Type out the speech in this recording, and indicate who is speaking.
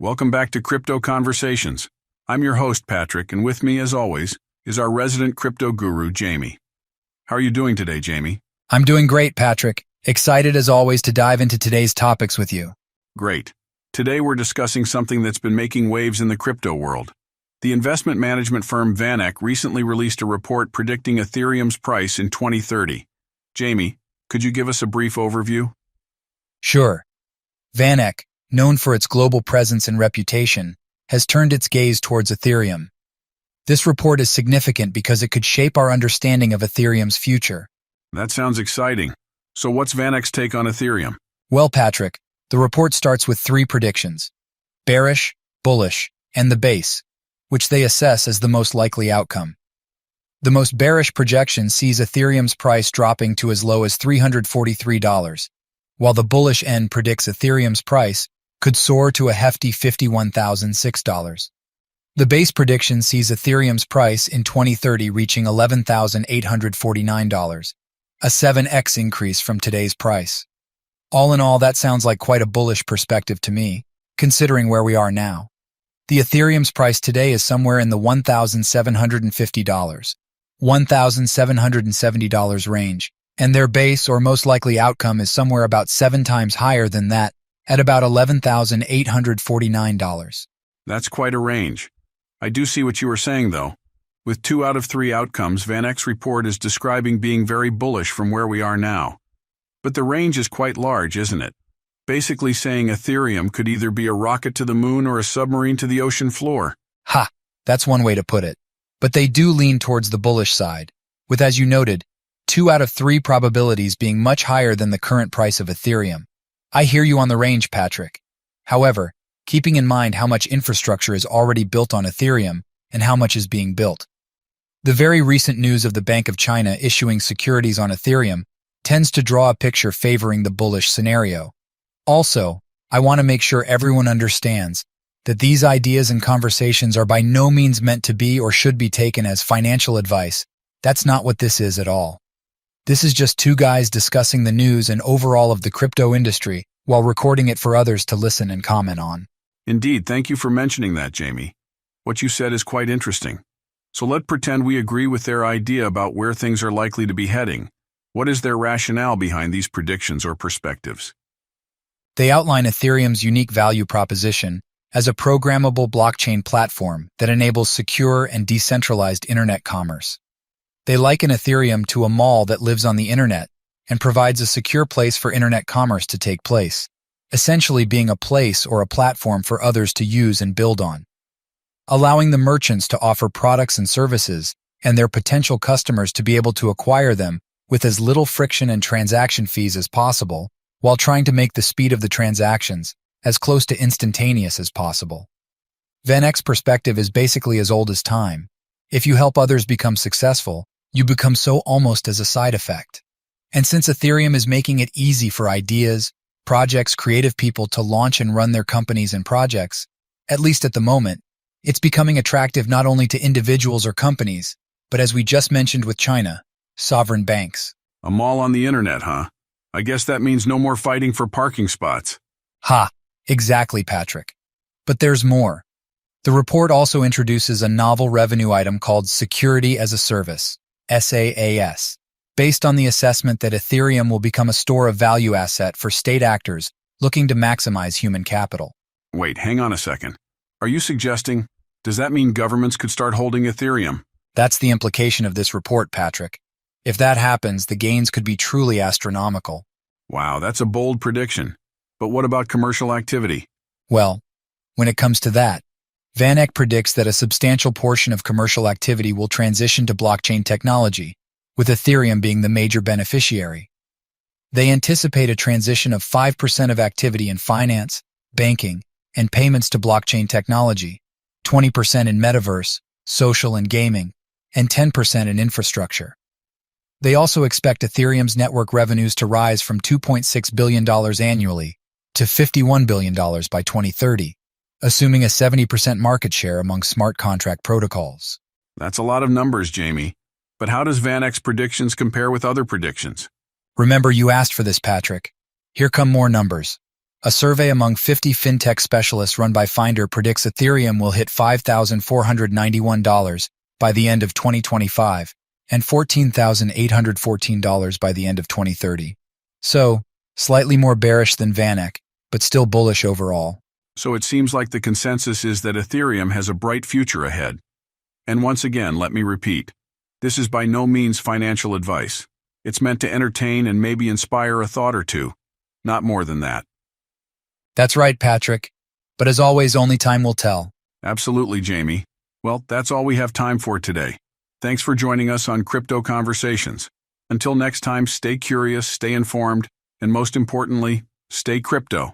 Speaker 1: Welcome back to Crypto Conversations. I'm your host, Patrick, and with me, as always, is our resident crypto guru, Jamie. How are you doing today, Jamie?
Speaker 2: I'm doing great, Patrick. Excited as always to dive into today's topics with you.
Speaker 1: Great. Today we're discussing something that's been making waves in the crypto world. The investment management firm VanEck recently released a report predicting Ethereum's price in 2030. Jamie, could you give us a brief overview?
Speaker 2: Sure. VanEck, known for its global presence and reputation, has turned its gaze towards Ethereum. This report is significant because it could shape our understanding of Ethereum's future.
Speaker 1: That sounds exciting. So what's VanEck's take on Ethereum?
Speaker 2: Well, Patrick, the report starts with 3 predictions: bearish, bullish, and the base, which they assess as the most likely outcome. The most bearish projection sees Ethereum's price dropping to as low as $343, while the bullish end predicts Ethereum's price could soar to a hefty $51,006. The base prediction sees Ethereum's price in 2030 reaching $11,849, a 7x increase from today's price. All in all, that sounds like quite a bullish perspective to me, considering where we are now. The Ethereum's price today is somewhere in the $1,750, $1,770 range, and their base or most likely outcome is somewhere about 7 times higher than that, at about $11,849.
Speaker 1: That's quite a range. I do see what you were saying, though. With 2 out of 3 outcomes, VanEck's report is describing being very bullish from where we are now. But the range is quite large, isn't it? Basically saying Ethereum could either be a rocket to the moon or a submarine to the ocean floor.
Speaker 2: Ha! That's one way to put it. But they do lean towards the bullish side, with, as you noted, 2 out of 3 probabilities being much higher than the current price of Ethereum. I hear you on the range, Patrick. However, keeping in mind how much infrastructure is already built on Ethereum and how much is being built. The very recent news of the Bank of China issuing securities on Ethereum tends to draw a picture favoring the bullish scenario. Also, I want to make sure everyone understands that these ideas and conversations are by no means meant to be or should be taken as financial advice. That's not what this is at all. This is just 2 guys discussing the news and overall of the crypto industry while recording it for others to listen and comment on.
Speaker 1: Indeed, thank you for mentioning that, Jamie. What you said is quite interesting. So let's pretend we agree with their idea about where things are likely to be heading. What is their rationale behind these predictions or perspectives?
Speaker 2: They outline Ethereum's unique value proposition as a programmable blockchain platform that enables secure and decentralized internet commerce. They liken Ethereum to a mall that lives on the internet and provides a secure place for internet commerce to take place, essentially being a place or a platform for others to use and build on, allowing the merchants to offer products and services and their potential customers to be able to acquire them with as little friction and transaction fees as possible, while trying to make the speed of the transactions as close to instantaneous as possible. VanEck's perspective is basically as old as time. If you help others become successful, you become so almost as a side effect. And since Ethereum is making it easy for ideas, projects, creative people to launch and run their companies and projects, at least at the moment, it's becoming attractive not only to individuals or companies, but as we just mentioned with China, sovereign banks.
Speaker 1: A mall on the internet, huh? I guess that means no more fighting for parking spots.
Speaker 2: Ha! Exactly, Patrick. But there's more. The report also introduces a novel revenue item called Security as a Service, SaaS, based on the assessment that Ethereum will become a store of value asset for state actors looking to maximize human capital.
Speaker 1: Wait, hang on a second. Are you suggesting, does that mean governments could start holding Ethereum?
Speaker 2: That's the implication of this report, Patrick. If that happens, the gains could be truly astronomical.
Speaker 1: Wow, that's a bold prediction. But what about commercial activity?
Speaker 2: Well, when it comes to that, VanEck predicts that a substantial portion of commercial activity will transition to blockchain technology, with Ethereum being the major beneficiary. They anticipate a transition of 5% of activity in finance, banking, and payments to blockchain technology, 20% in metaverse, social and gaming, and 10% in infrastructure. They also expect Ethereum's network revenues to rise from $2.6 billion annually to $51 billion by 2030, assuming a 70% market share among smart contract protocols.
Speaker 1: That's a lot of numbers, Jamie. But how does VanEck's predictions compare with other predictions?
Speaker 2: Remember, you asked for this, Patrick. Here come more numbers. A survey among 50 fintech specialists run by Finder predicts Ethereum will hit $5,491 by the end of 2025 and $14,814 by the end of 2030. So, slightly more bearish than VanEck, but still bullish overall.
Speaker 1: So it seems like the consensus is that Ethereum has a bright future ahead. And once again, let me repeat, this is by no means financial advice. It's meant to entertain and maybe inspire a thought or two, not more than that.
Speaker 2: That's right, Patrick. But as always, only time will tell.
Speaker 1: Absolutely, Jamie. Well, that's all we have time for today. Thanks for joining us on Crypto Conversations. Until next time, stay curious, stay informed, and most importantly, stay crypto.